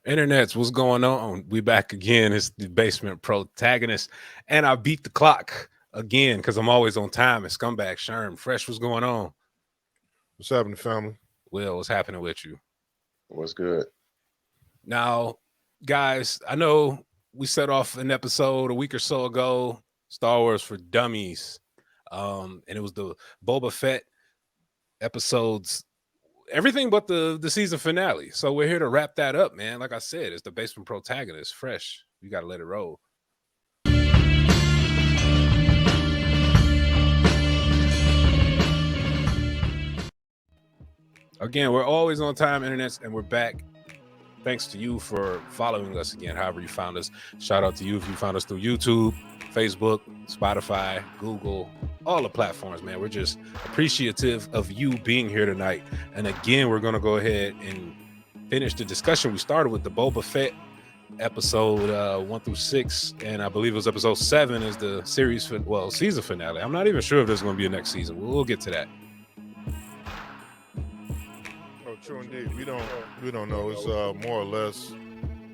Internets, what's going on? We back again. It's the basement protagonist, and I beat the clock again because I'm always on time. And scumbag Sherm, fresh, what's going on? What's happening, family? Will, what's happening with you? What's good? Now, guys, I know we set off an episode a week or so ago, Star Wars for Dummies, and it was the Boba Fett episodes, everything but the season finale. So we're here to wrap that up, man. Like I said, it's the basement protagonist, fresh. You got to let it roll. Again, we're always on time, internets, and we're back. Thanks to you for following us again, however you found us. Shout out to you if you found us through YouTube, Facebook, Spotify, Google, all the platforms, man. We're just appreciative of you being here tonight. And again, we're going to go ahead and finish the discussion we started with the Boba Fett episode 1 through 6. And I believe it was episode 7 is the season finale. I'm not even sure if there's going to be a next season. We'll get to that. True indeed. We don't know. It's more or less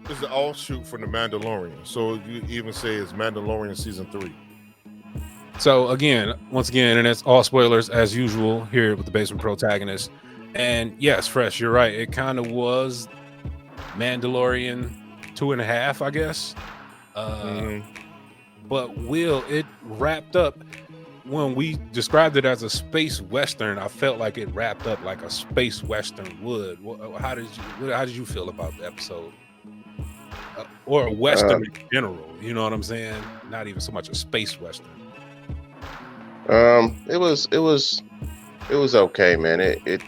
it's an offshoot from the Mandalorian. So you even say it's Mandalorian season 3. So once again, internet's all spoilers as usual here with the basement protagonist. And yes, fresh, you're right. It kind of was Mandalorian 2.5, I guess. But it wrapped up. When we described it as a space western, I felt like it wrapped up like a space western would. How did you feel about the episode, or a western in general? You know what I'm saying? Not even so much a space western. It was okay, man. It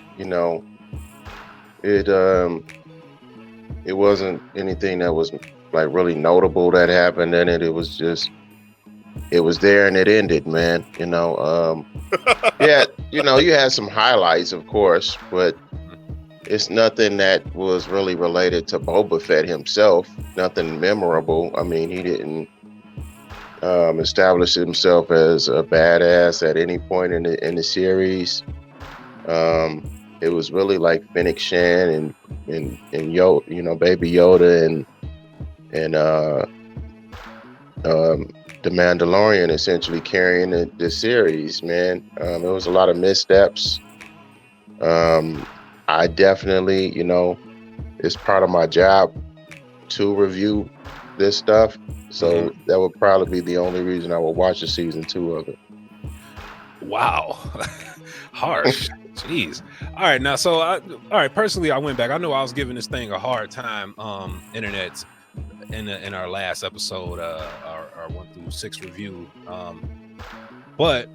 wasn't anything that was like really notable that happened in it. It was just. It was there and it ended, man. Yeah, you had some highlights, of course, but it's nothing that was really related to Boba Fett himself. Nothing memorable. I mean, he didn't establish himself as a badass at any point in the series. It was really like Fennec Shan and Yoda, Baby Yoda and the Mandalorian essentially carrying the series, man. There was a lot of missteps. I definitely, it's part of my job to review this stuff. So that would probably be the only reason I would watch a season 2 of it. Wow. Harsh. Jeez. All right. Now, personally, I went back. I know I was giving this thing a hard time, internet, in our last episode, our 1 through 6 review, but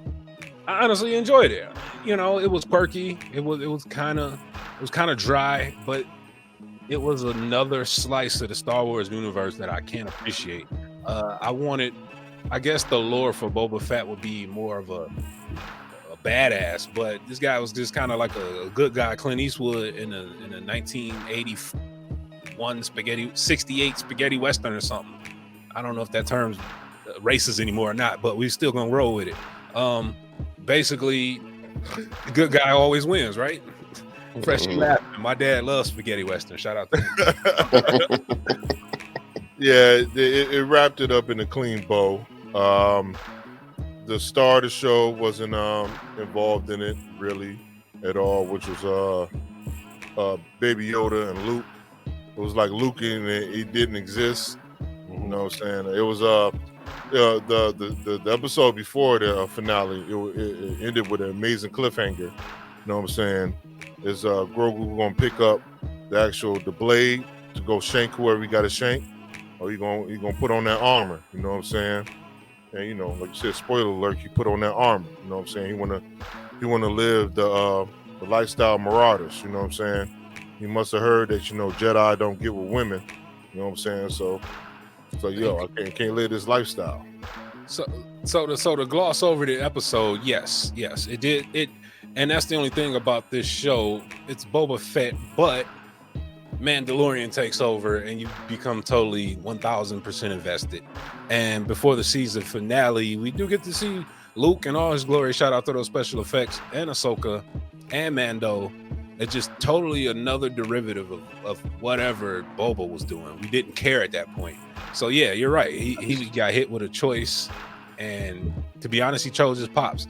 I honestly enjoyed it. It was quirky. It was kind of dry, but it was another slice of the Star Wars universe that I can appreciate. I guess the lore for Boba Fett would be more of a badass, but this guy was just kind of like a good guy, Clint Eastwood in a 1981 68 spaghetti western or something. I don't know if that term's racist anymore or not, but we still gonna roll with it. Basically, the good guy always wins, right? Fresh laughing. My dad loves spaghetti western. Shout out to him. Yeah, it wrapped it up in a clean bow. The star of the show wasn't involved in it really at all, which was Baby Yoda and Luke. It was like Luke and he didn't exist. You know what I'm saying? It was the episode before the finale. It ended with an amazing cliffhanger. You know what I'm saying? Is Grogu gonna pick up the blade to go shank whoever he got to shank, or he gonna put on that armor? You know what I'm saying? And like you said, spoiler alert, he put on that armor. You know what I'm saying? He wanna live the lifestyle Marauders. You know what I'm saying? He must have heard that Jedi don't get with women. You know what I'm saying? So I can't live this lifestyle. So to gloss over the episode, yes, it did it, and that's the only thing about this show. It's Boba Fett, but Mandalorian takes over, and you become totally 1,000% invested. And before the season finale, we do get to see Luke in all his glory. Shout out to those special effects and Ahsoka and Mando. It's just totally another derivative of whatever Boba was doing. We didn't care at that point. So yeah, you're right. He got hit with a choice, and to be honest, he chose his pops.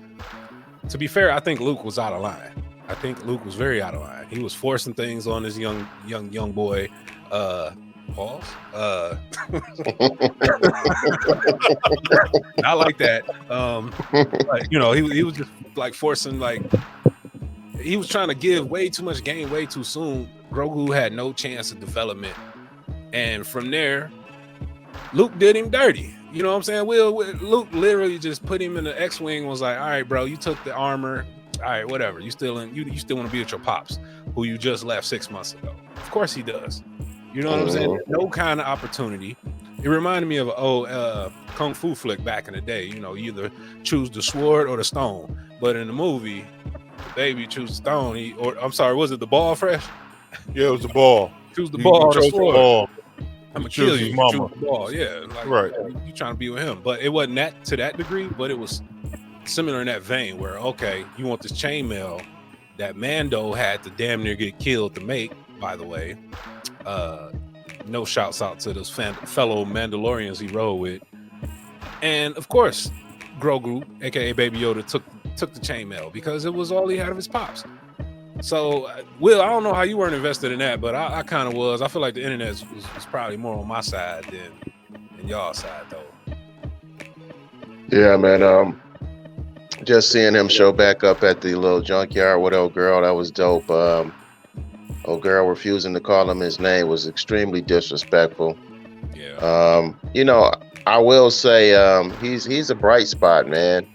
To be fair, I think Luke was out of line. I think Luke was very out of line. He was forcing things on this young boy. Pause. Not like that. But, you know, he was just like forcing, like he was trying to give way too much game way too soon. Grogu had no chance of development, and from there, Luke did him dirty. You know what I'm saying? Luke literally just put him in the X-wing. Was like, all right, bro, you took the armor. All right, whatever. You still want to be with your pops, who you just left 6 months ago. Of course he does. You know what I'm saying? No kind of opportunity. It reminded me of an old kung fu flick back in the day. You know, you either choose the sword or the stone. But in the movie, the baby choose the stone. Was it the ball, Fresh? Yeah, it was the ball. Choose the ball or the sword. The ball. I'm gonna kill you. Mama. Choose the ball. Yeah, like, right. You trying to be with him, but it wasn't that to that degree. But it was similar in that vein, where okay, you want this chainmail that Mando had to damn near get killed to make. By the way, no shouts out to those fellow Mandalorians he rode with, and of course, Grogu, aka Baby Yoda, took the chainmail because it was all he had of his pops. So, Will, I don't know how you weren't invested in that, but I kind of was. I feel like the internet was probably more on my side than y'all side, though. Yeah, man. Just seeing him show back up at the little junkyard with old girl, that was dope. Old girl refusing to call him his name was extremely disrespectful. Yeah. You know, I will say he's a bright spot, man.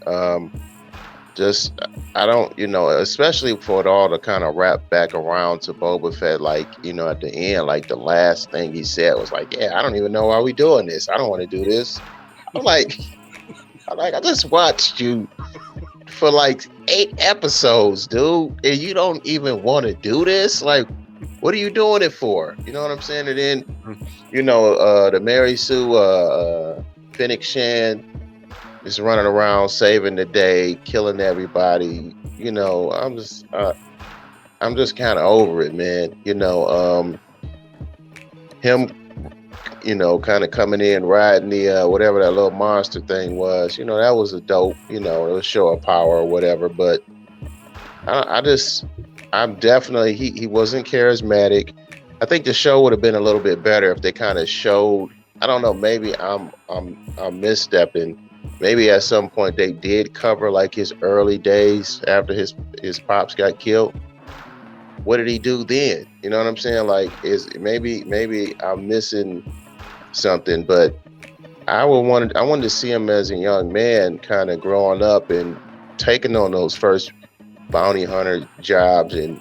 I don't, you know, especially for it all to kind of wrap back around to Boba Fett, like, you know, at the end, like the last thing he said was like, yeah, I don't even know why we doing this. I don't want to do this. I'm like, I just watched you for like 8 episodes, dude, and you don't even want to do this. Like, what are you doing it for? You know what I'm saying? And then, you know, the Mary Sue, Fennec Shan, just running around saving the day, killing everybody. You know, I'm just kind of over it, man. You know, him, you know, kind of coming in riding the whatever that little monster thing was. You know, that was a dope. You know, it was show of power or whatever. But I'm definitely he wasn't charismatic. I think the show would have been a little bit better if they kind of showed. I don't know. Maybe I'm misstepping. Maybe at some point they did cover like his early days after his pops got killed. What did he do then? You know what I'm saying? Like, maybe I'm missing something, but I wanted to see him as a young man, kind of growing up and taking on those first bounty hunter jobs and,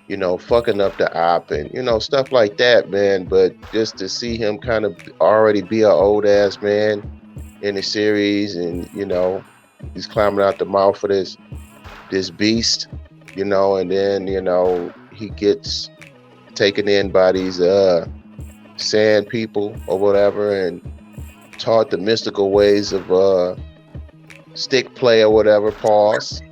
you know, fucking up the op and, you know, stuff like that, man. But just to see him kind of already be an old ass man in the series, and, you know, he's climbing out the mouth of this beast, you know, and then, you know, he gets taken in by these sand people or whatever and taught the mystical ways of stick play or whatever. Pause.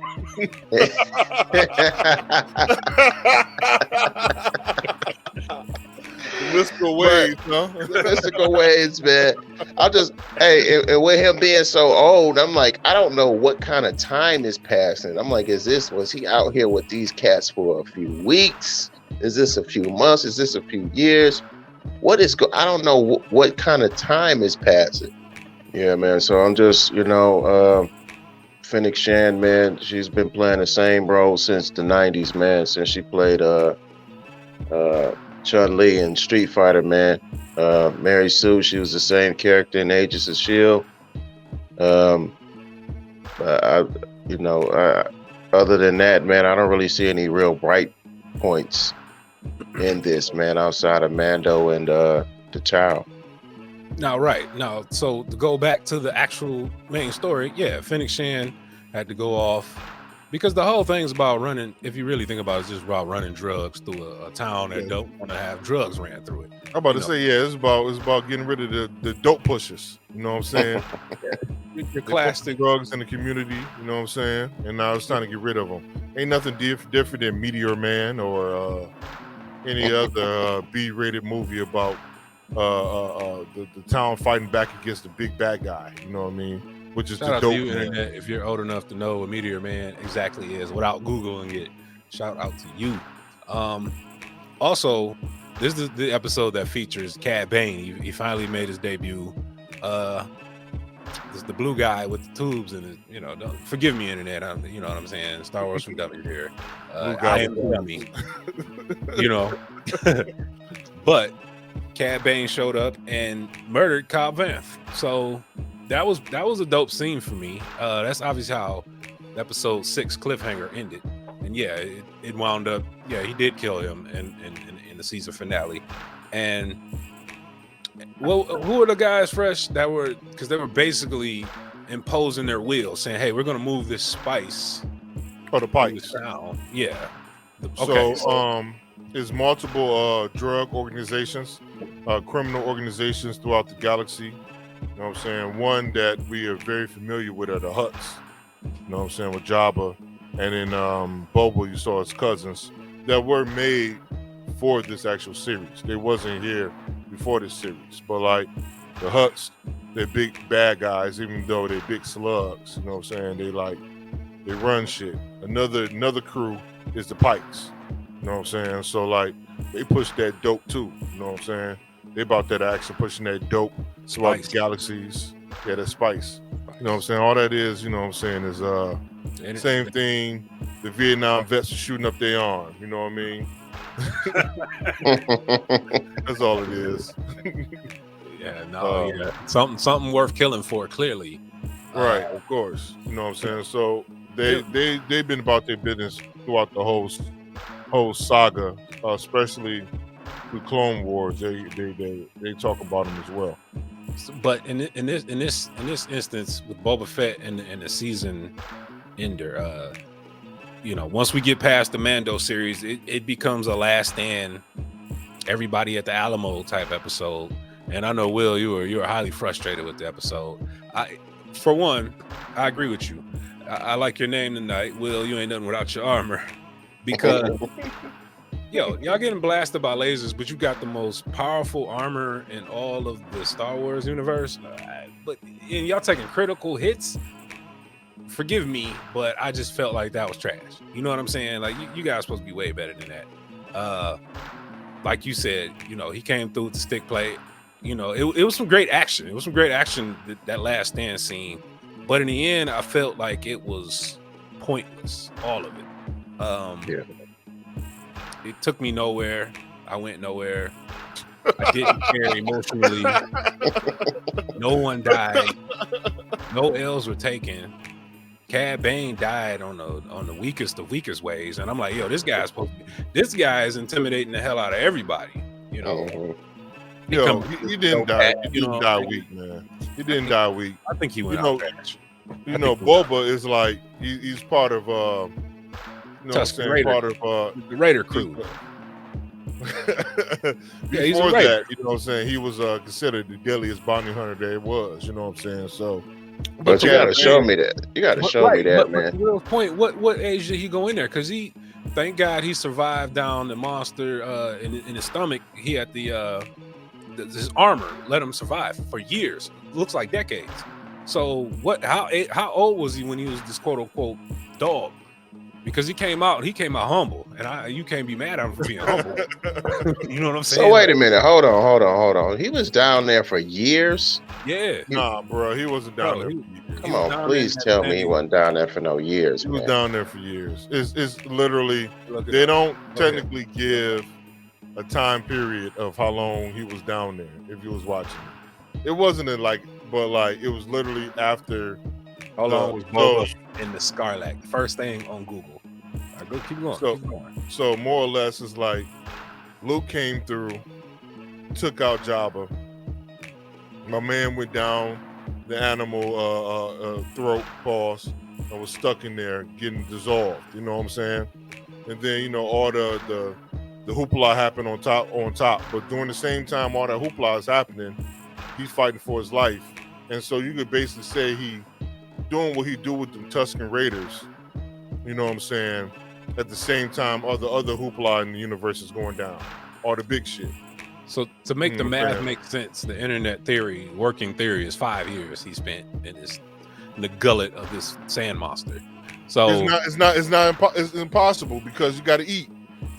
Mystical ways, huh? The mystical ways, man. And with him being so old, I'm like, I don't know what kind of time is passing. I'm like, was he out here with these cats for a few weeks? Is this a few months? Is this a few years? I don't know what kind of time is passing. Yeah, man. So I'm just, you know, Fennec Shan, man, she's been playing the same role since the 90s, man, since she played Chun-Li in Street Fighter, man. Mary Sue, she was the same character in Agents of S.H.I.E.L.D. Other than that, man, I don't really see any real bright points in this, man, outside of Mando and the child. No, right. No, so to go back to the actual main story, yeah, Fennec Shan had to go off because the whole thing's about running, if you really think about it, it's just about running drugs through a town that don't want to have drugs ran through it. I'm about to say, yeah, it's about getting rid of the dope pushers. You know what I'm saying? Your classic drugs in the community, you know what I'm saying? And now it's time to get rid of them. ain't nothing different than Meteor Man or any other B-rated movie about the town fighting back against the big bad guy. You know what I mean? Which is Shout the out to dope you, man. Internet, if you're old enough to know what Meteor Man exactly is without Googling it. Shout out to you. Also, this is the episode that features Cad Bane. He finally made his debut. This is the blue guy with the tubes and his, don't forgive me, Internet. You know what I'm saying? Star Wars from Dummies here. I am the dummy. But Cad Bane showed up and murdered Cobb Vanth. So that was a dope scene for me. That's obviously how episode 6 cliffhanger ended. And yeah, it wound up. Yeah, he did kill him in the season finale. And well, who are the guys fresh that were, because they were basically imposing their will, saying, "Hey, we're going to move this spice." Oh, the pipes. Yeah. Okay. So there's multiple drug organizations, criminal organizations throughout the galaxy. You know what I'm saying? One that we are very familiar with are the Hutts. You know what I'm saying? With Jabba, and in Boba, you saw his cousins that were made for this actual series. They wasn't here before this series, but like the Hutts, they're big bad guys, even though they're big slugs. You know what I'm saying? They run shit. Another crew is the Pikes. You know what I'm saying? So like they push that dope too. You know what I'm saying? They about that action, pushing that dope throughout the galaxies. Yeah, that spice. You know what I'm saying? All that is, you know what I'm saying, is same thing. The Vietnam vets are shooting up their arm. You know what I mean? That's all it is. Yeah, something worth killing for, clearly. Right, of course. You know what I'm saying? So they've been about their business throughout the whole saga, especially the Clone Wars. They talk about them as well. But in this instance with Boba Fett and the season ender, once we get past the Mando series, it becomes a last stand, everybody at the Alamo type episode. And I know, Will, you were highly frustrated with the episode. For one, I agree with you. I like your name tonight, Will. You ain't nothing without your armor, because y'all getting blasted by lasers, but you got the most powerful armor in all of the Star Wars universe. But y'all taking critical hits. Forgive me, but I just felt like that was trash. You know what I'm saying? Like you guys supposed to be way better than that. Like you said, he came through with the stick play. It was some great action. It was some great action, that last stand scene. But in the end, I felt like it was pointless, all of it. It took me nowhere. I went nowhere. I didn't care emotionally. No one died. No L's were taken. Cad Bane died on the weakest of weakest ways, and I'm like, this guy is intimidating the hell out of everybody. He didn't die. He didn't die weak, man. He didn't die weak. I think he went out fast. Boba is like he's part of part of the Raider crew. Before that, you know what I'm saying, he was considered the deadliest bounty hunter there was. You know what I'm saying? So, but you gotta show me that. You gotta show me that, man. But Will's point, what age did he go in there? Because thank God he survived down the monster in his stomach. He had his armor let him survive for years. Looks like decades. So how old was he when he was this quote unquote dog? Because he came out humble, and you can't be mad at him for being humble. You know what I'm saying? So wait a minute, hold on. He was down there for years. Yeah. Nah, bro, he wasn't down there for years. Come on, please tell me he wasn't down there for no years. He was down there for years. It's literally, they don't technically give a time period of how long he was down there if you was watching it. It wasn't it was literally after. How long was Boba in the Scarlet? First thing on Google. Keep going. So more or less, it's like Luke came through, took out Jabba. My man went down the animal throat pause and was stuck in there getting dissolved. You know what I'm saying? And then all the hoopla happened on top. But during the same time all that hoopla is happening, he's fighting for his life. And so you could basically say he doing what he do with the Tusken Raiders. You know what I'm saying? at the same time other hoopla in the universe is going down, all the big shit. So to make the math make sense, the internet theory, working theory, is 5 years he spent in the gullet of this sand monster. So it's impossible because you got to eat.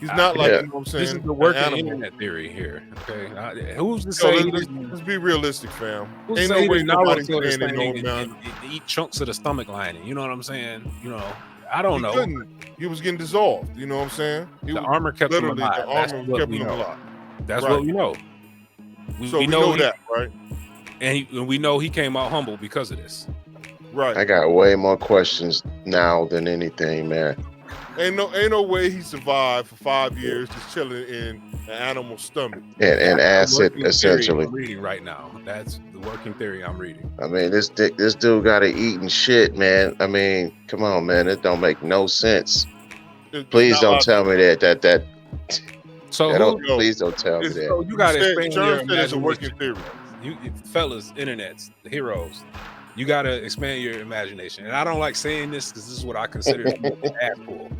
He's not like, you know what I'm saying. This is the working internet theory here. Okay, who's to So say? let's be realistic, fam. Who's Ain't to say no way nobody Naruto saying no and amount. eat chunks of the stomach lining. You know what I'm saying? You know, I don't know. He was getting dissolved. You know what I'm saying? The armor kept him alive. The armor kept him alive. That's what we know. We know that, right? And we know he came out humble because of this. Right. I got way more questions now than anything, man. Ain't no way he survived for 5 years just chilling in an animal's stomach. And acid, essentially. I'm reading right now. That's the working theory I'm reading. I mean, this dude got to eat and shit, man. I mean, come on, man. It don't make no sense. Please don't tell me that. So please don't tell me that. So you got to explain your imagination. It's a working theory. You fellas, internets, the heroes. You got to expand your imagination. And I don't like saying this because this is what I consider to be an asshole.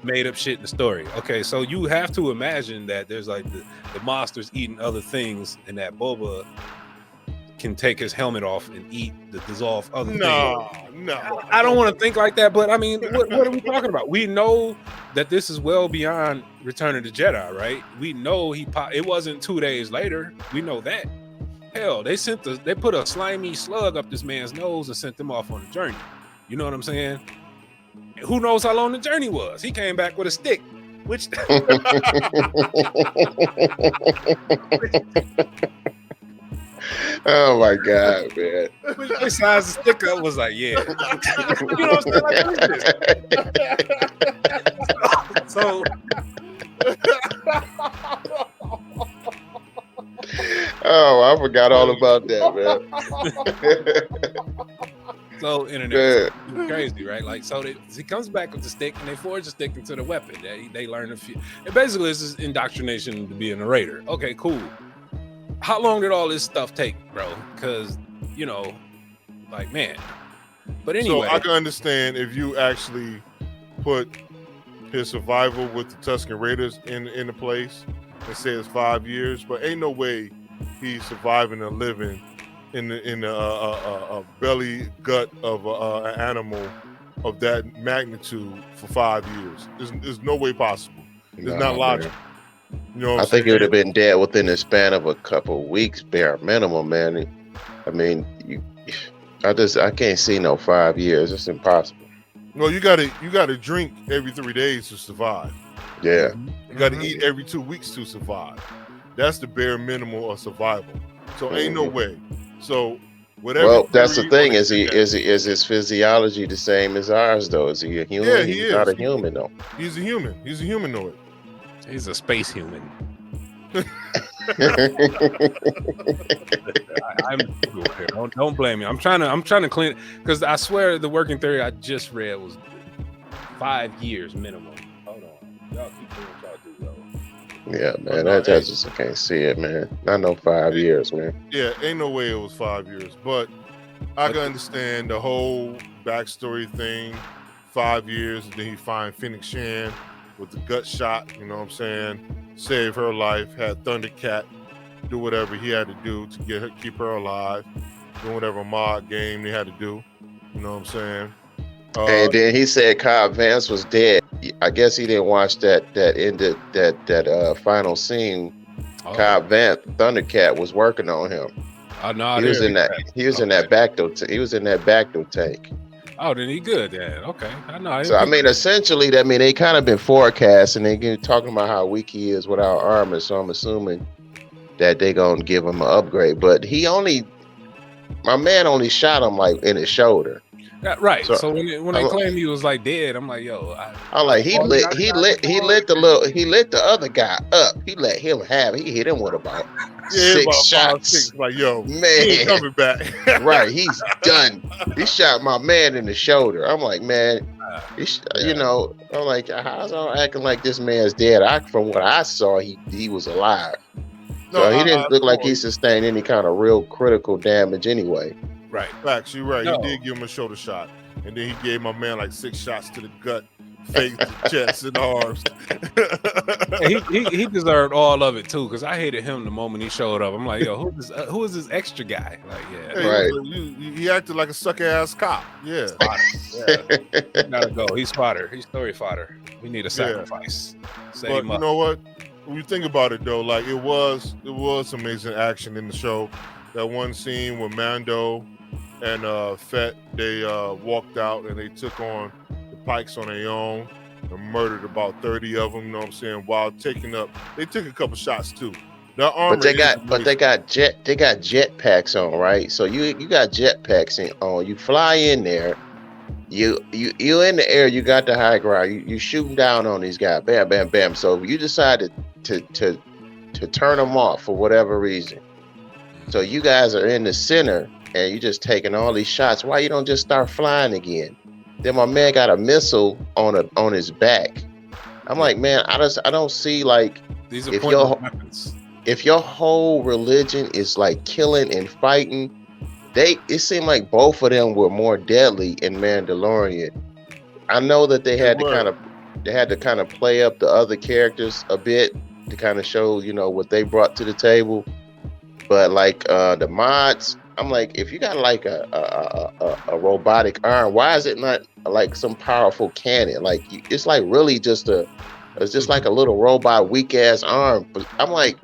Made up shit in the story. Okay, so you have to imagine that there's like the monsters eating other things, and that Boba can take his helmet off and eat the dissolved other things. No. I don't want to think like that, but I mean, what are we talking about? We know that this is well beyond Return of the Jedi, right? We know it wasn't 2 days later. We know that. Hell, they put a slimy slug up this man's nose and sent him off on a journey. You know what I'm saying? Who knows how long the journey was? He came back with a stick, which oh my god, man! Which size the stick up was like, yeah. You know what I'm saying? So. Oh, I forgot all about that, man. So internet is crazy, right? Like, so he comes back with the stick, and they forge the stick into the weapon. They learn a few. And basically, this is indoctrination to be a narrator. Okay, cool. How long did all this stuff take, bro? Because like, man. But anyway, so I can understand if you actually put his survival with the Tusken Raiders in the place and say it's 5 years, but ain't no way he's surviving and living in a belly gut of an animal of that magnitude for 5 years. There's no way possible. It's not logical. You know, I think it would have been dead within the span of a couple of weeks, bare minimum, man. I mean, I can't see no 5 years. It's impossible. No, you gotta drink every 3 days to survive. Yeah. You gotta eat every 2 weeks to survive. That's the bare minimum of survival. So ain't no way. So whatever. Well, that's the thing. Is his physiology the same as ours though? Is he a human? Yeah, he is. Not a human though. He's a human. He's a humanoid. He's a space human. Don't blame me. I'm trying to clean, because I swear the working theory I just read was 5 years minimum. Hold on, y'all keep doing what y'all do though. Yeah, man, I just can't see it, man. I know 5 years, man. Yeah, ain't no way it was 5 years, but I can understand the whole backstory thing. 5 years, and then he find Phoenix Shan with the gut shot. You know what I'm saying? Save her life. Had Thundercat do whatever he had to do to keep her alive. Doing whatever mod game they had to do. You know what I'm saying? And then he said Cobb Vanth was dead. I guess he didn't watch that final scene. Cobb Vanth, Thundercat, was working on him. No, he was in that. He was in that Bacta. He was in that Bacta tank. Oh, then he good then. Okay, I know. So I mean, essentially, they kind of been forecasting. They been talking about how weak he is without armor. So I'm assuming that they gonna give him an upgrade. But my man only shot him like in his shoulder. Right. So when they claimed he was like dead, I'm like, yo. I'm like, he lit the other guy up. He let him have it. He hit him with about 6 shots. Like, yo, man, he ain't coming back. Right, he's done. He shot my man in the shoulder. I'm like, man, I'm like, how's I acting like this man's dead? From what I saw, he was alive. So he didn't look like he sustained any kind of real critical damage anyway. Right. Facts, you're right. No. He did give him a shoulder shot. And then he gave my man like 6 shots to the gut face, chest, and arms. He deserved all of it too, because I hated him the moment he showed up. I'm like, yo, who is this extra guy? Like, yeah, Right. He acted like a sucker ass cop. Yeah. Yeah. He gotta go. He's fodder. He's story fodder. We need a sacrifice. Save But him you up. know what? When you think about it though, like it was amazing action in the show. That one scene where Mando and Fett, they walked out and they took on the Pikes on their own and murdered about 30 of them, you know what I'm saying, while they took a couple shots too. Their armor But they got jet packs on, right? So you got jet packs on. You fly in there, you in the air, you got the high ground, you shooting down on these guys, bam, bam, bam. So you decided to turn them off for whatever reason. So you guys are in the center and you just taking all these shots. Why you don't just start flying again? Then my man got a missile on his back. I'm like, man, I don't see, like, these are pointless weapons. If your whole religion is like killing and fighting, it seemed like both of them were more deadly in Mandalorian. I know that they had to kind of play up the other characters a bit to kind of show, what they brought to the table. But like the mods, I'm like, if you got like a robotic arm, why is it not like some powerful cannon? Like it's like really just like a little robot weak ass arm. But I'm like,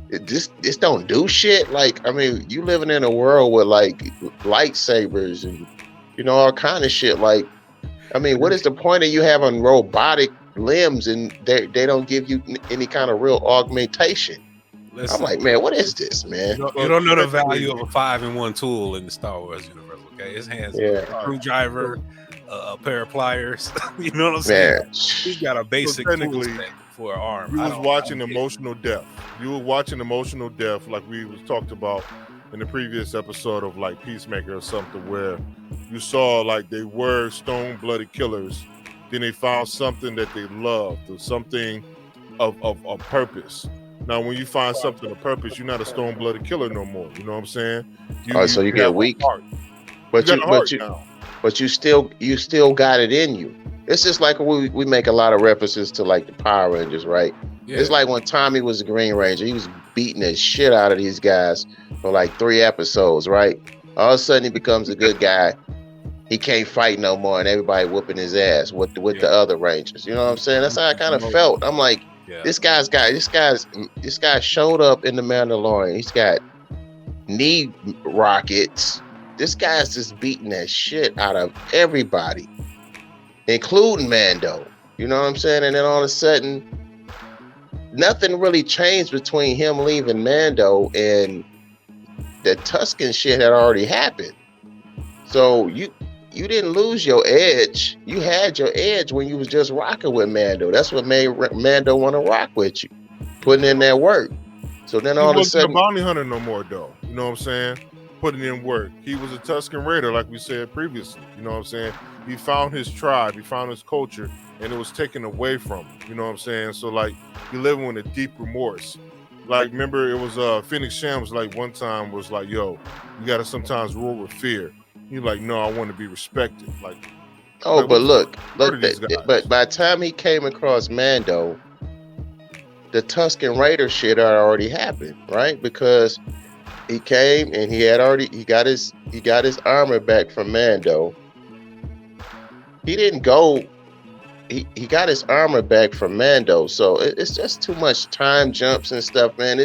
this don't do shit. Like, I mean, you living in a world with like lightsabers and all kind of shit. Like, I mean, what is the point of you having robotic limbs and they don't give you any kind of real augmentation? Listen, I'm like, man, what is this, man? You don't know the value of a 5-in-1 tool in the Star Wars universe, okay? His hands, a screwdriver, a pair of pliers. You know what I'm saying? Man. He's got a basic tool set for an arm. You was watching emotional death. You were watching emotional death, like we was talked about in the previous episode of like Peacemaker or something, where you saw like they were stone-blooded killers. Then they found something that they loved, or something of purpose. Now, when you find something of purpose, you're not a stone-blooded killer no more. You know what I'm saying? So you get weak. But you still got it in you. It's just like we make a lot of references to like the Power Rangers, right? Yeah. It's like when Tommy was the Green Ranger, he was beating the shit out of these guys for like 3 episodes, right? All of a sudden he becomes a good guy. He can't fight no more, and everybody whooping his ass with the other Rangers. You know what I'm saying? That's how I kind of felt. I'm like, this guy showed up in the Mandalorian. He's got knee rockets. This guy's just beating that shit out of everybody, including Mando. You know what I'm saying? And then all of a sudden, nothing really changed between him leaving Mando and the Tusken shit had already happened. So you didn't lose your edge. You had your edge when you was just rocking with Mando. That's what made Mando want to rock with you, putting in that work. So then all of a sudden, he wasn't a bounty hunter no more, though. You know what I'm saying? Putting in work. He was a Tusken Raider, like we said previously. You know what I'm saying? He found his tribe, he found his culture, and it was taken away from him. You know what I'm saying? So like, he living with a deep remorse. Like, remember, it was Phoenix Shams like one time was like, yo, you gotta sometimes rule with fear. He's like, no, I want to be respected. Like, but look, but by the time he came across Mando, the Tusken Raider shit had already happened, right? Because he came and he got his armor back from Mando. He didn't go. He got his armor back from Mando, so it's just too much time jumps and stuff, man.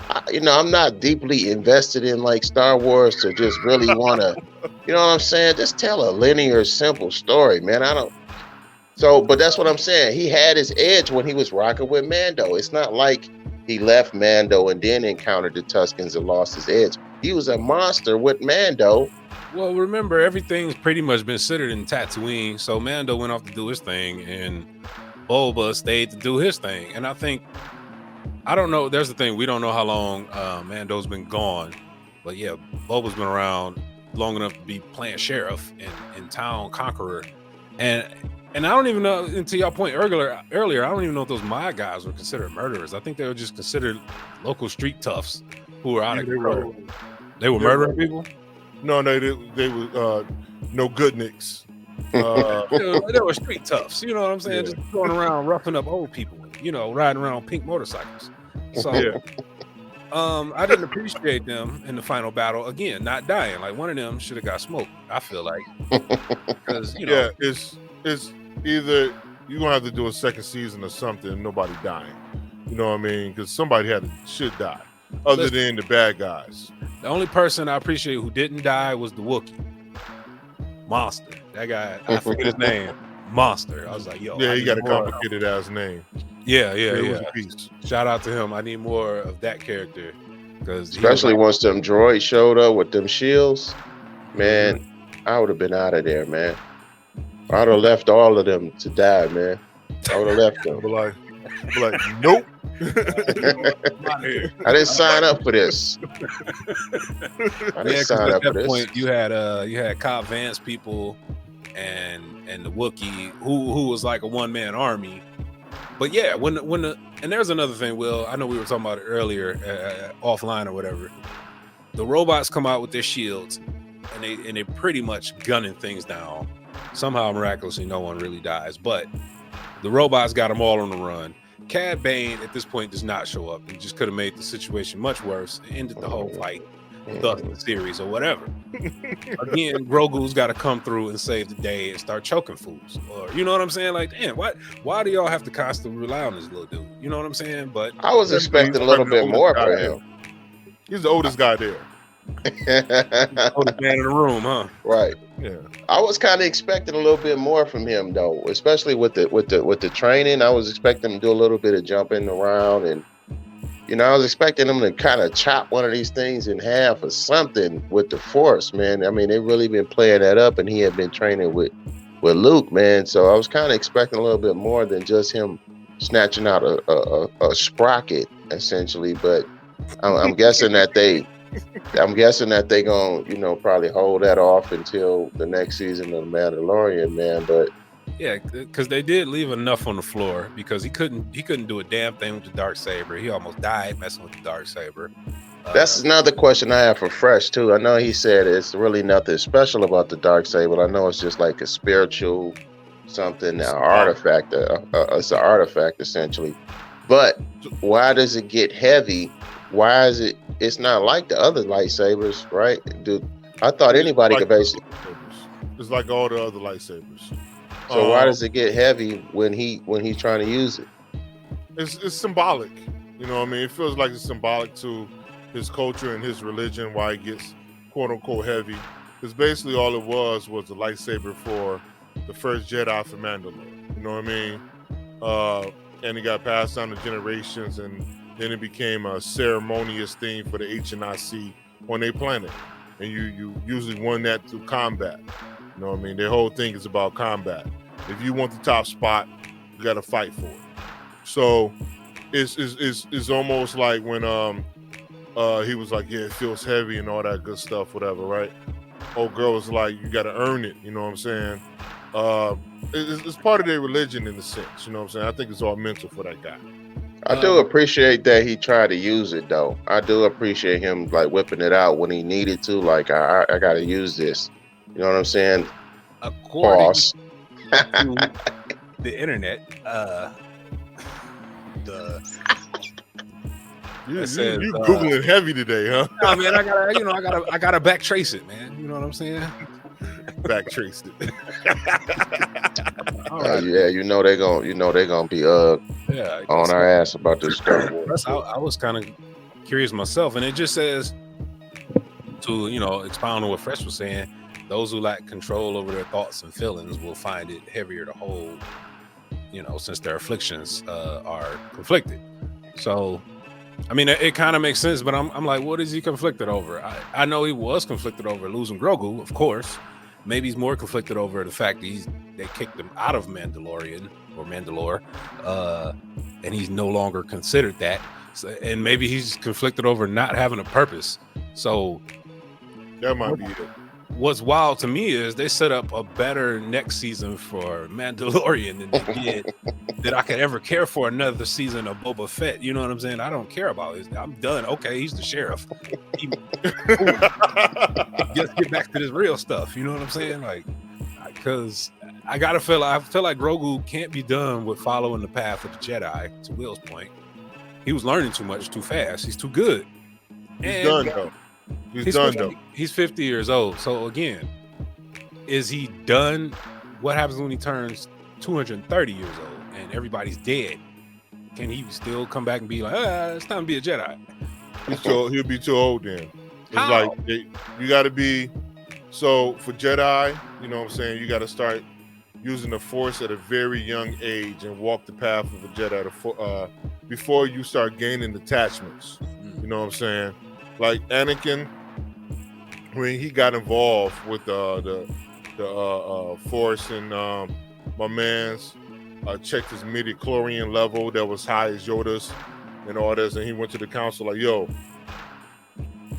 I'm not deeply invested in like Star Wars to just really want to, you know what I'm saying? Just tell a linear, simple story, man. But that's what I'm saying. He had his edge when he was rocking with Mando. It's not like he left Mando and then encountered the Tuskens and lost his edge. He was a monster with Mando. Well, remember, everything's pretty much been centered in Tatooine. So Mando went off to do his thing, and Boba stayed to do his thing. And I don't know. There's the thing. We don't know how long Mando's been gone. But yeah, Boba's been around long enough to be playing sheriff in town conqueror. And I don't even know, and to your point earlier, I don't even know if those my guys were considered murderers. I think they were just considered local street toughs who were out of control. They were murdering people? No, they were no good nicks. They were street toughs. You know what I'm saying? Yeah. Just going around roughing up old people. Riding around pink motorcycles. So. Yeah. I didn't appreciate them in the final battle. Again, not dying. Like one of them should have got smoked. I feel like because yeah, it's either you're gonna have to do a second season or something. And nobody dying. You know what I mean? Because somebody should die, other than the bad guys. The only person I appreciate who didn't die was the Wookiee monster. That guy, I forget his name. Monster. I was like, yo. Yeah, he got a complicated ass name. Yeah. It was a piece. Shout out to him. I need more of that character. Especially once them droids showed up with them shields, man, I would have been out of there, man. I would have left all of them to die, man. I would have left them. Be like, nope. I didn't sign up for this. I didn't sign up for this. Point, you had Cobb Vanth people and the Wookiee who was like a one-man army. But yeah, and there's another thing, Will. I know we were talking about it earlier, offline or whatever. The robots come out with their shields, and they pretty much gunning things down. Somehow, miraculously, no one really dies. But the robots got them all on the run. Cad Bane at this point does not show up. He just could have made the situation much worse, ended the whole fight, thus the series or whatever. Again, Grogu's got to come through and save the day and start choking fools. Or you know what I'm saying? Like, damn, why do y'all have to constantly rely on this little dude? You know what I'm saying? But I was expecting a little bit more for him. He's the oldest guy there. Oldest man in the room, huh? Right. Yeah. I was kind of expecting a little bit more from him though, especially with the training. I was expecting him to do a little bit of jumping around, and I was expecting him to kind of chop one of these things in half or something with the Force, man. I mean, they really been playing that up, and he had been training with Luke, man. So I was kind of expecting a little bit more than just him snatching out a sprocket, essentially. But I'm guessing that they gonna, probably hold that off until the next season of The Mandalorian, man. But yeah, because they did leave enough on the floor because he couldn't do a damn thing with the Darksaber. He almost died messing with the Darksaber. That's another question I have for Fresh too. I know he said it's really nothing special about the Darksaber. I know it's just like a spiritual something, an artifact. It's an artifact essentially. But why does it get heavy? Why is it? It's not like the other lightsabers, right? Dude, I thought anybody could basically. It's like all the other lightsabers. So why does it get heavy when he's trying to use it? It's symbolic. You know what I mean? It feels like it's symbolic to his culture and his religion, why it gets quote unquote heavy. Because basically all it was a lightsaber for the first Jedi for Mandalore. You know what I mean? And it got passed down to generations, and then it became a ceremonious thing for the HNIC on their planet. And you usually won that through combat. You know what I mean? Their whole thing is about combat. If you want the top spot, you got to fight for it. So it's almost like when he was like, yeah, it feels heavy and all that good stuff, whatever, right? Old girl was like, you got to earn it. You know what I'm saying? It's part of their religion in a sense. You know what I'm saying? I think it's all mental for that guy. I do appreciate that he tried to use it though. I do appreciate him like whipping it out when he needed to. Like I got to use this. You know what I'm saying? According to the internet, you Googling heavy today, huh? No, man, I gotta backtrace it, man. You know what I'm saying? Backtrace it. Yeah, they're gonna be on our ass about this Star Wars. I was kind of curious myself, and it just says to expound on what Fresh was saying. Those who lack control over their thoughts and feelings will find it heavier to hold, since their afflictions are conflicted. So, I mean, it kind of makes sense, but I'm like, what is he conflicted over? I know he was conflicted over losing Grogu, of course. Maybe he's more conflicted over the fact that they kicked him out of Mandalore, and he's no longer considered that. So, and maybe he's conflicted over not having a purpose. So that might be it. What's wild to me is they set up a better next season for Mandalorian than they did that I could ever care for another season of Boba Fett. You know what I'm saying? I don't care about it. I'm done. Okay, he's the sheriff. Just get back to this real stuff. You know what I'm saying? Like, because I feel like Grogu can't be done with following the path of the Jedi. To Will's point, he was learning too much too fast. He's too good. He's done though. He's done though. He's 50 years old. So again, is he done? What happens when he turns 230 years old and everybody's dead? Can he still come back and be like, it's time to be a Jedi? He'll be too old then. It's How? like you got to be. So for Jedi, you know what I'm saying, you got to start using the Force at a very young age and walk the path of a Jedi before you start gaining attachments. You know what I'm saying? Like Anakin, when he got involved with the Force and my man's checked his midichlorian level that was high as Yoda's and all this, and he went to the council like, yo,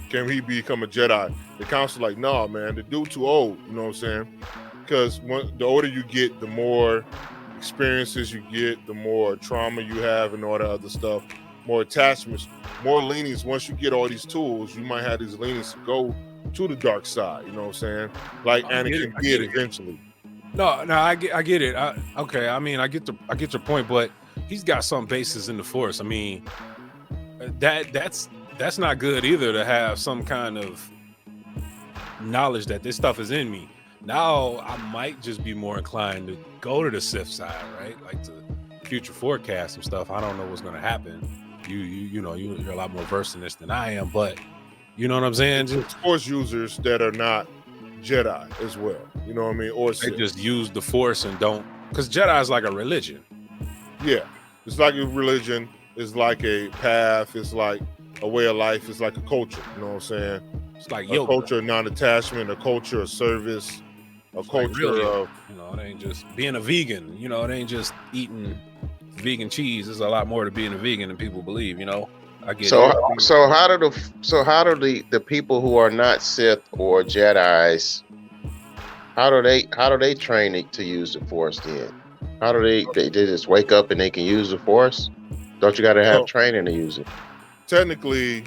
can he become a Jedi? The council like, nah, man, the dude too old. You know what I'm saying? Because the older you get, the more experiences you get, the more trauma you have and all that other stuff, more attachments, more leanings. Once you get all these tools, you might have these leanings to go to the dark side. You know what I'm saying? Like Anakin did eventually. No, I get it. Okay, I mean, I get your point, but he's got some basis in the Force. I mean, that's not good either to have some kind of knowledge that this stuff is in me. Now I might just be more inclined to go to the Sith side, right? Like to future forecast and stuff. I don't know what's going to happen. You know, you're a lot more versed in this than I am, but you know what I'm saying? Just Force users that are not Jedi as well. You know what I mean? Or they just use the Force and don't, because Jedi is like a religion. Yeah, it's like a religion. It's like a path. It's like a way of life. It's like a culture. You know what I'm saying? It's like a culture of non-attachment, a culture of service, a culture of, you know, it ain't just being a vegan. You know, it ain't just eating vegan cheese. There's a lot more to being a vegan than people believe. You know, I get it. So how do the people who are not Sith or Jedis, how do they train it to use the Force then? How do they just wake up and they can use the Force? Don't you got to have training to use it? Technically,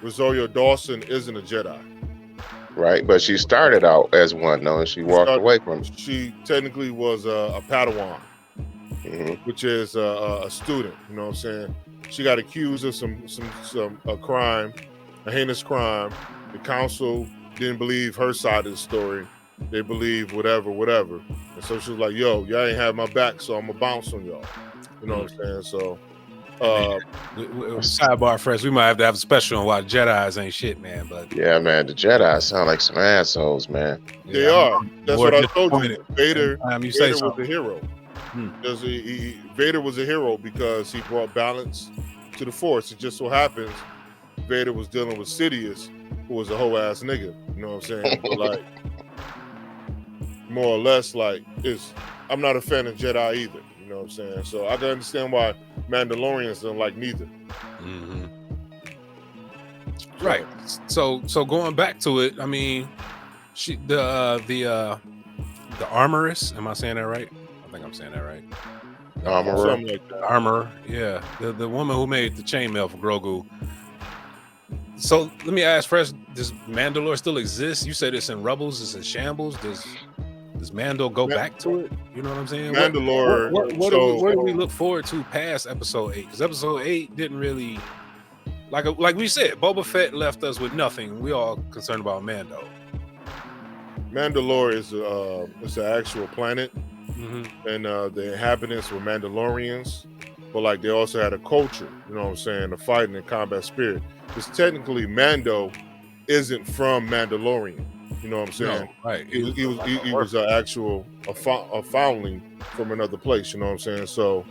Rosario Dawson isn't a Jedi. Right, but she started out as one, though, and she walked away from it. She technically was a Padawan, which is a student. You know what I'm saying? She got accused of a crime, a heinous crime. The council didn't believe her side of the story. They believed whatever. And so she was like, yo, y'all ain't have my back, so I'm going to bounce on y'all. You know what I'm saying? So, sidebar first, we might have to have a special on why Jedis ain't shit, man. But yeah, man, the Jedi sound like some assholes, man. They are. That's what I told you. Vader was a hero. Vader was a hero because he brought balance to the Force. It just so happens Vader was dealing with Sidious, who was a whole ass nigga. You know what I'm saying? But like, more or less, like, I'm not a fan of Jedi either. You know what I'm saying? So I can understand why Mandalorians don't like neither. Right. So going back to it, I mean, the armorist. Am I saying that right? I think I'm saying that right. Armorer. Like that. Armor. Yeah. The woman who made the chainmail for Grogu. So let me ask first: does Mandalore still exist? You said it's in rubbles. It's in shambles. Does Mando go back to it? You know what I'm saying? Mandalore. What do we look forward to past episode 8? Because episode 8 didn't really, like we said, Boba Fett left us with nothing. We all concerned about Mando. Mandalore is it's an actual planet, and the inhabitants were Mandalorians, but like they also had a culture. You know what I'm saying? A fighting and combat spirit. Because technically, Mando isn't from Mandalorian. You know what I'm saying? No, right. He was an actual foundling from another place. You know what I'm saying? So,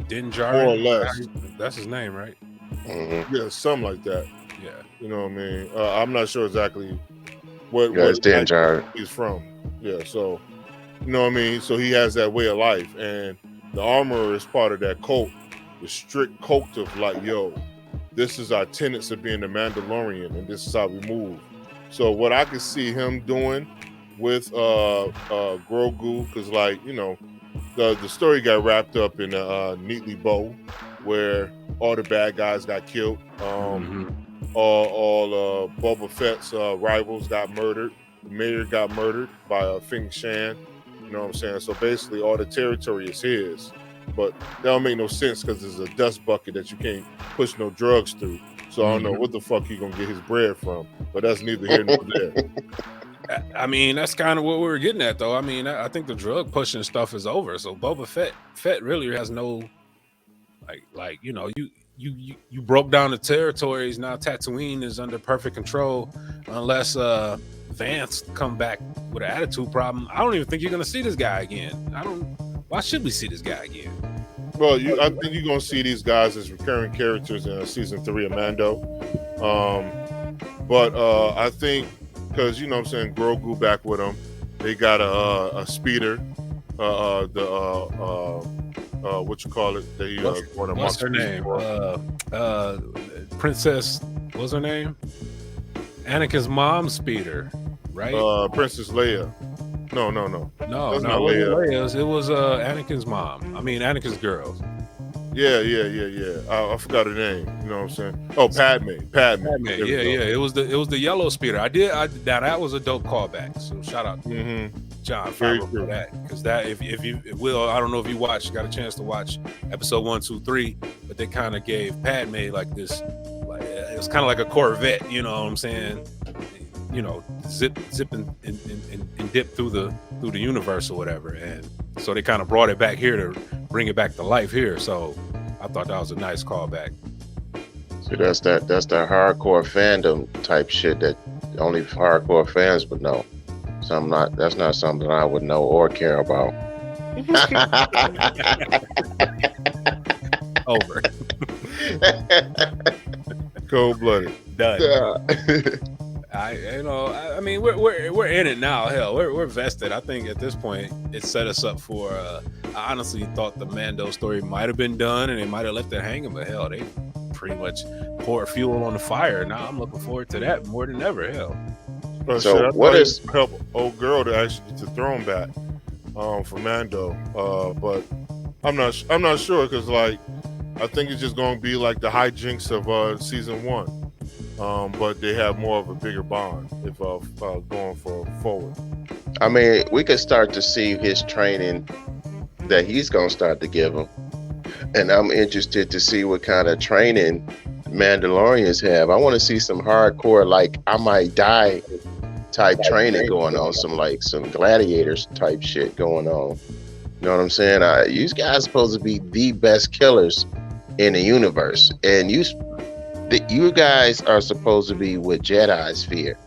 Din Djarin, more or less, that's his name, right? Yeah, something like that. Yeah. You know what I mean? I'm not sure exactly where Din Djarin he's from. Yeah, so you know what I mean? So he has that way of life, and the armorer is part of that cult, the strict cult of like, yo, this is our tenets of being the Mandalorian, and this is how we move. So what I could see him doing with Grogu, because like, you know, the story got wrapped up in a neatly bow where all the bad guys got killed. All Boba Fett's rivals got murdered. the mayor got murdered by Feng Shan. You know what I'm saying? So basically, all the territory is his. But that don't make no sense because it's a dust bucket that you can't push no drugs through. So I don't know what the fuck he gonna get his bread from. But that's neither here nor there. I mean, that's kind of what we were getting at, though. I mean, I think the drug pushing stuff is over. So Boba Fett really has no, like you know, you broke down the territories. Now Tatooine is under perfect control, unless Vance come back with an attitude problem. I don't even think you're gonna see this guy again. Why should we see this guy again? Well, I think you're gonna see these guys as recurring characters in season 3 of Mando. But I think because you know what I'm saying, Grogu back with them. They got a speeder. What you call it? What's her name? Princess. What's her name? Anakin's mom speeder, right? Princess Leia. No. No, That's not not Leia. Leia. It was Anakin's mom. I mean, Anakin's girl. Yeah. I forgot her name. You know what I'm saying? Oh, Padme. Yeah. It was the yellow speeder. Now that was a dope callback. So shout out to John Favreau for that. Because that, if you will, I don't know if you got a chance to watch episode 1, 2, 3, but they kind of gave Padme like this, like it was kind of like a Corvette. You know what I'm saying? You know, zip and dip through the universe or whatever, and so they kind of brought it back here to bring it back to life here. So I thought that was a nice callback. So that's that hardcore fandom type shit that only hardcore fans would know. So that's not something I would know or care about. Over. Cold-blooded. Done. Yeah. I mean, we're in it now. Hell, we're vested. I think at this point it set us up for. I honestly thought the Mando story might have been done and they might have left it hanging, but hell, they pretty much poured fuel on the fire. Now I'm looking forward to that more than ever. Hell. So what is help old girl to actually get the throne back for Mando? But I'm not sure because like I think it's just going to be like the hijinks of season 1. But they have more of a bigger bond if going forward. I mean, we could start to see his training that he's gonna start to give him, and I'm interested to see what kind of training Mandalorians have. I want to see some hardcore, like I might die type training going on, some gladiators type shit going on. You know what I'm saying? You guys are supposed to be the best killers in the universe, and you guys are supposed to be what Jedi's fear.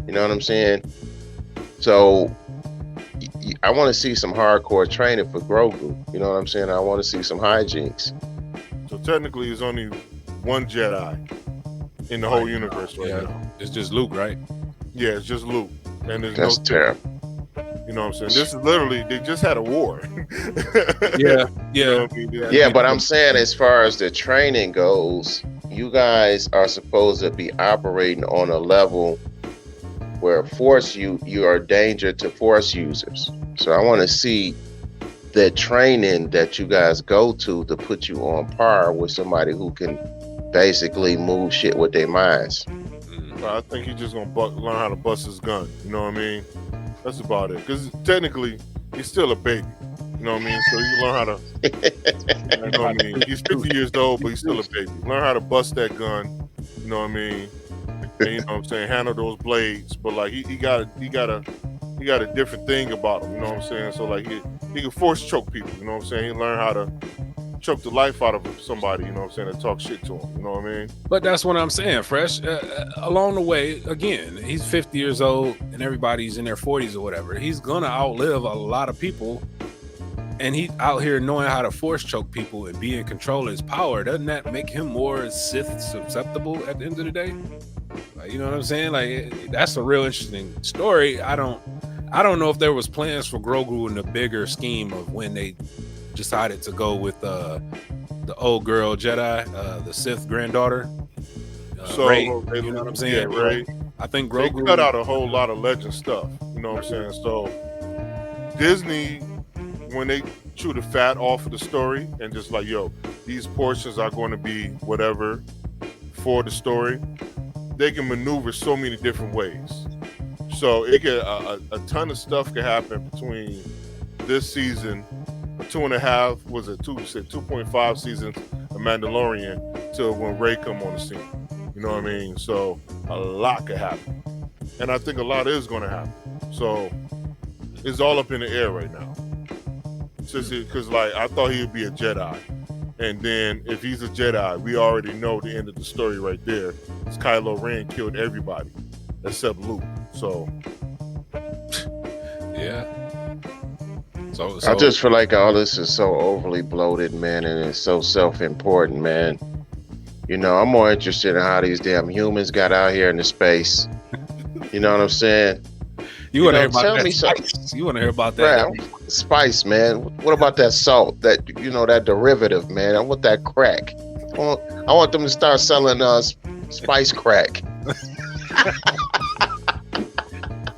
You know what I'm saying? So I want to see some hardcore training for Grogu. You know what I'm saying? I want to see some hijinks. So technically, there's only one Jedi in the whole universe right now. It's just Luke, right? Yeah, it's just Luke. And that's terrible. You know what I'm saying? This is literally, they just had a war. Yeah. You know what I mean? Yeah, but I'm saying as far as the training goes, you guys are supposed to be operating on a level where you are a danger to force users. So I want to see the training that you guys go to put you on par with somebody who can basically move shit with their minds. I think he's just gonna learn how to bust his gun. You know what I mean? That's about it. Because technically, he's still a baby. You know what I mean? So you learn how to. You know what I mean? He's 50 years old, but he's still a baby. Learn how to bust that gun. You know what I mean? And, you know what I'm saying? Handle those blades. But like he got a different thing about him. You know what I'm saying? So like he can force choke people. You know what I'm saying? He learn how to choke the life out of somebody, you know what I'm saying, and talk shit to him, you know what I mean? But that's what I'm saying, Fresh. Along the way, again, he's 50 years old and everybody's in their 40s or whatever. He's gonna outlive a lot of people, and he out here knowing how to force choke people and be in control of his power. Doesn't that make him more Sith susceptible at the end of the day? Like, you know what I'm saying? Like, that's a real interesting story. I don't know if there was plans for Grogu in the bigger scheme of when they decided to go with the old girl Jedi, the Sith granddaughter, Rey. You know what I'm saying? Yeah, Rey. I think Grogu they cut out a whole lot of legend stuff. You know what I'm saying? So Disney, when they chew the fat off of the story and just like, yo, these portions are going to be whatever for the story, they can maneuver so many different ways. So it could a ton of stuff could happen between this season, 2.5 was it 2.5 seasons of Mandalorian till when Rey come on the scene. You know what I mean? So a lot could happen, and I think a lot is going to happen. So it's all up in the air right now. Because like I thought he would be a Jedi, and then if he's a Jedi, we already know the end of the story right there. It's Kylo Ren killed everybody except Luke. So yeah. So I just feel like all this is so overly bloated, man, and it's so self-important, man. You know, I'm more interested in how these damn humans got out here in the space. You know what I'm saying? You want to hear tell about me that? something. You want to hear about that? Right, spice, man. What about that salt? That that derivative, man. I want that crack. I want them to start selling spice crack.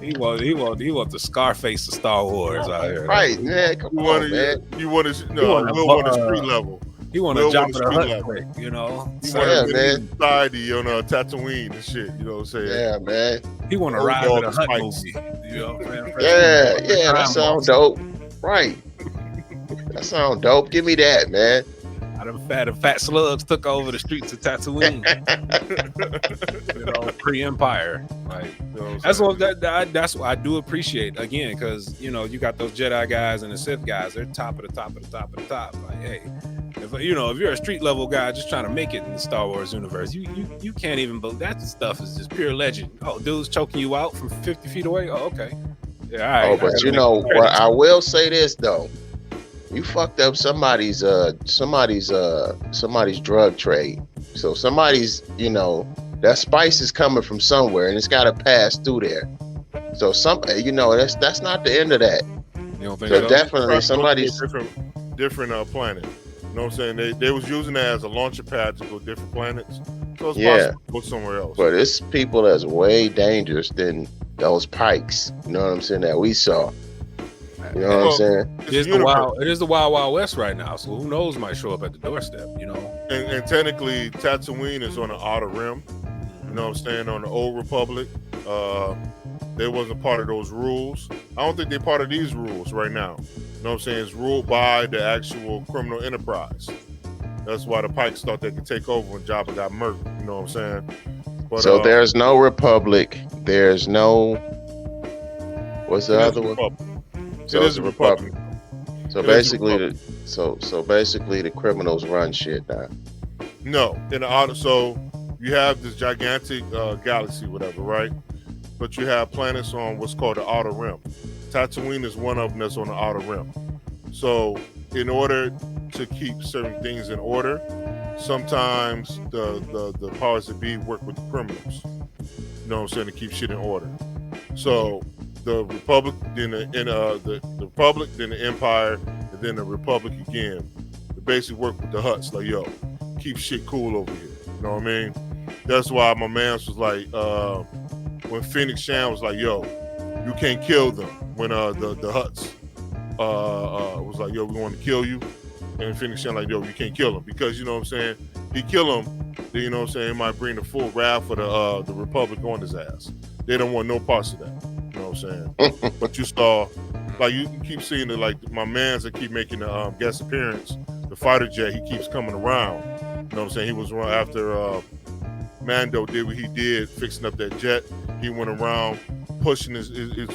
He want the Scarface of Star Wars out here. Right, man. Come on, man. You want to want a street level. He want to jump in the hut quick, you know. He want to man. Society on Tatooine and shit. You know what I'm saying? Yeah, man. He want to ride in a hut movie. You know what I'm saying? Yeah, that sounds dope. Right. That sounds dope. Give me that, man. The fat slugs took over the streets of Tatooine. You know, pre-Empire. Like, you know that's what I do appreciate again, because you know you got those Jedi guys and the Sith guys. They're top of the top of the top of the top. Like, hey, if you're a street level guy just trying to make it in the Star Wars universe, you can't even believe that stuff is just pure legend. Oh, dude's choking you out from 50 feet away. Oh, okay. Yeah, all right. Oh, but you know what? I will say this though. You fucked up somebody's drug trade. So somebody's, that spice is coming from somewhere and it's got to pass through there. So that's not the end of that. You don't think so? Definitely somebody's different planet. You know what I'm saying? They was using that as a launcher pad to go different planets. So it's possible to go somewhere else. But it's people that's way dangerous than those pikes. You know what I'm saying? That we saw. You know what I'm saying? It is the wild west right now. So who knows might show up at the doorstep, you know? And technically, Tatooine is on the outer rim. You know what I'm saying? On the Old Republic. They wasn't part of those rules. I don't think they're part of these rules right now. You know what I'm saying? It's ruled by the actual criminal enterprise. That's why the Pikes thought they could take over when Jabba got murked. You know what I'm saying? But, so there's no Republic. There's no... What's the other one? So it is a Republic. So basically, the criminals run shit now. No, in the outer. So you have this gigantic galaxy, whatever, right? But you have planets on what's called the outer rim. Tatooine is one of them that's on the outer rim. So in order to keep certain things in order, sometimes the powers that be work with the criminals. You know what I'm saying? To keep shit in order. So the Republic, then the Republic, then the Empire, and then the Republic again. They basically work with the Hutts, like, yo, keep shit cool over here. You know what I mean? That's why my man was like, when Phoenix Shan was like, yo, you can't kill them. When the Hutts was like, yo, we want to kill you. And Phoenix Shan like, yo, you can't kill him. Because, you know what I'm saying? He kill him, then, you know what I'm saying? It might bring the full wrath of the Republic on his ass. They don't want no parts of that. You know what I'm saying? But you saw, like, you keep seeing it, like, my mans that keep making the guest appearance, the fighter jet, he keeps coming around. You know what I'm saying? He was around after Mando did what he did, fixing up that jet. He went around pushing his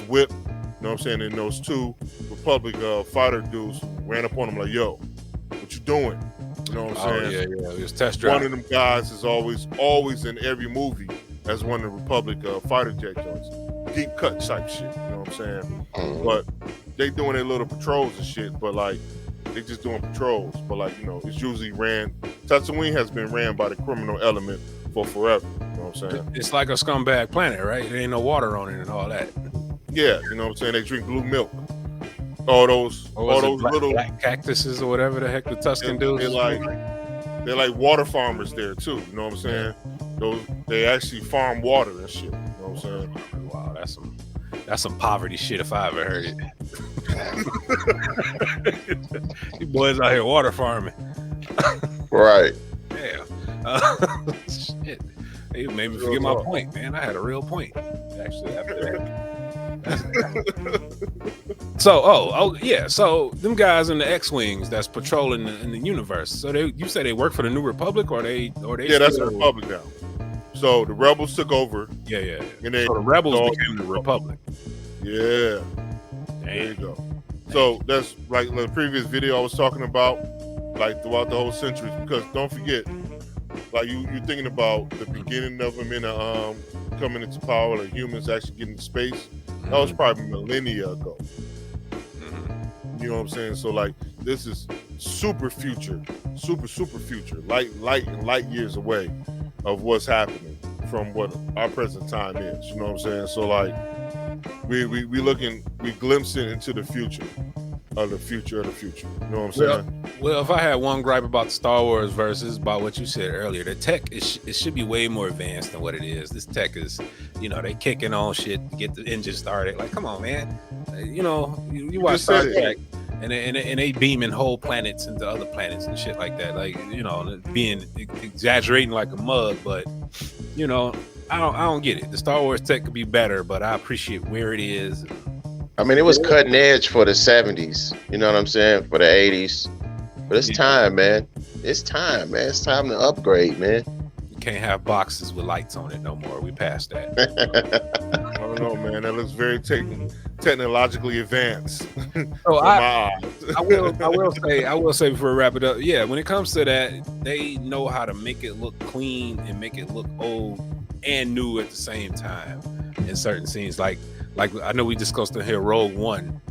whip. You know what I'm saying? And those two Republic fighter dudes ran up on him like, yo, what you doing? You know what I'm saying? Yeah. It was test drive. One of them guys is always in every movie as one of the Republic fighter jet joints. Deep cut type shit, you know what I'm saying? But they doing their little patrols and shit, but like they just doing patrols. But like, you know, it's usually Tatooine has been ran by the criminal element for forever. You know what I'm saying? It's like a scumbag planet, right? There ain't no water on it and all that. Yeah, you know what I'm saying? They drink blue milk. All those little black cactuses or whatever the heck the Tuscan dudes. They're like water farmers there too. You know what I'm saying? They actually farm water and shit. You know what I'm saying? Wow, that's some poverty shit if I ever heard it. You boys out here water farming. Right. Damn. Shit. It made me forget my point, man. I had a real point, actually, after that. So yeah. So them guys in the X-wings that's patrolling in the universe. So you say they work for the New Republic, or they? Yeah, that's the Republic now. So the rebels took over. Yeah. And then so the rebels became the Republic. Yeah. Damn. There you go. So that's like the previous video I was talking about, like throughout the whole centuries. Because don't forget, like you're thinking about the beginning of them in coming into power, like humans actually getting to space. That was probably millennia ago. You know what I'm saying? So like this is super future, super future, light years away of what's happening from what our present time is. You know what I'm saying? So like we glimpsing into the future of the future of the future. You know what I'm saying? Well, if I had one gripe about the Star Wars versus about what you said earlier, the tech it should be way more advanced than what it is. This tech is, they kicking on shit to get the engine started. Like, come on, man. You watch Star Trek. And they beaming whole planets into other planets and shit like that. Like, being exaggerating like a mug, but I don't get it. The Star Wars tech could be better, but I appreciate where it is. I mean, it was cutting edge for the 70s. You know what I'm saying? For the 80s. But it's time, man. It's time, man. It's time to upgrade, man. You can't have boxes with lights on it no more. We passed that. I don't know, man. That looks very technologically advanced. So I will say before we wrap it up, yeah, when it comes to that, they know how to make it look clean and make it look old and new at the same time in certain scenes. Like I know we discussed in here Rogue One.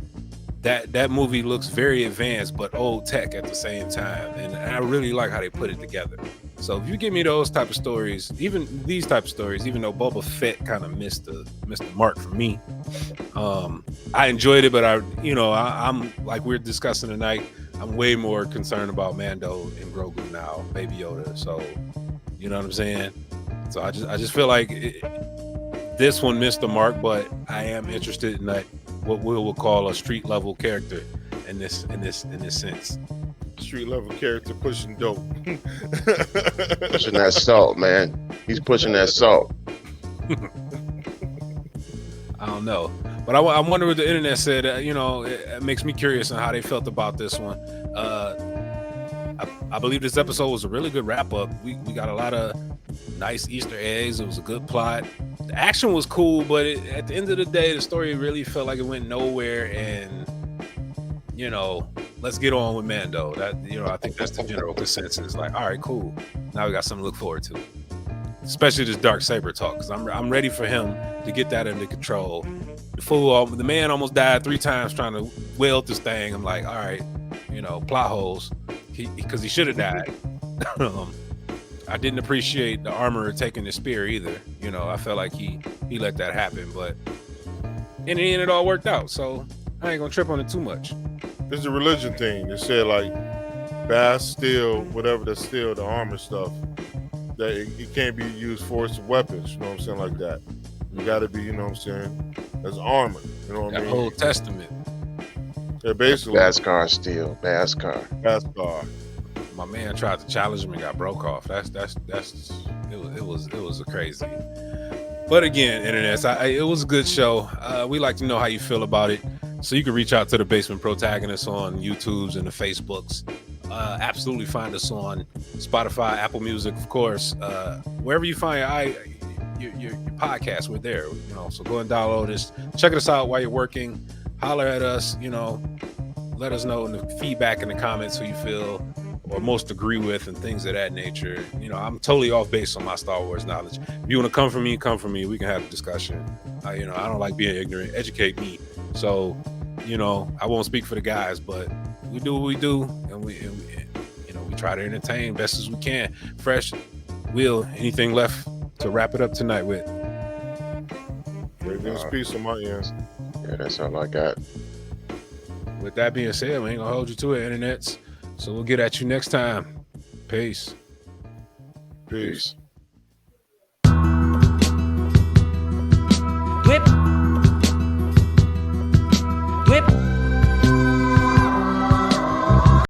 That movie looks very advanced but old tech at the same time, and I really like how they put it together. So if you give me those type of stories, even these type of stories, even though Boba Fett kind of missed the mark for me, I enjoyed it, but I'm like we're discussing tonight, I'm way more concerned about Mando and Grogu now, Baby Yoda. So you know what I'm saying? So I just feel like this one missed the mark, but I am interested in that what we'll call a street level character in this sense. Street level character pushing dope. Pushing that salt, man. He's pushing that salt. I don't know, but I wonder what the internet said. It makes me curious on how they felt about this one. I believe this episode was a really good wrap up. We got a lot of nice Easter eggs. It was a good plot. The action was cool, but at the end of the day, the story really felt like it went nowhere. And let's get on with Mando. That I think that's the general consensus. Like, all right, cool. Now we got something to look forward to. Especially this Darksaber talk, because I'm ready for him to get that under control. The man almost died 3 times trying to weld this thing. I'm like, all right, plot holes. Because he should have died. I didn't appreciate the armorer taking the spear either. I felt like he let that happen, but in the end it all worked out. So I ain't gonna trip on it too much. It's a religion thing. They said like Bastille, whatever that's still the armor stuff, that it can't be used for its weapons. You know what I'm saying? Like that. You gotta be, you know what I'm saying? As armor. You know what I mean? Old Testament. Yeah, basically. Beskar steel. Beskar. My man tried to challenge him and got broke off. It was a crazy. But again, internet, it was a good show. We like to know how you feel about it. So you can reach out to the Basement Protagonists on YouTubes and the Facebooks. Absolutely find us on Spotify, Apple Music, of course. Wherever you find your podcast, we're there. So go and download us. Check us out while you're working. Holler at us. Let us know in the feedback in the comments who you feel or most agree with and things of that nature. I'm totally off base on my Star Wars knowledge. If you want to come for me, we can have a discussion. I don't like being ignorant. Educate me. So, I won't speak for the guys, but we do what we do, and we try to entertain best as we can. Fresh, Will, anything left to wrap it up tonight with? Everything's peace on my end. Yeah, that's all I got. With that being said, we ain't gonna hold you to it, internets. So we'll get at you next time. Peace. Peace.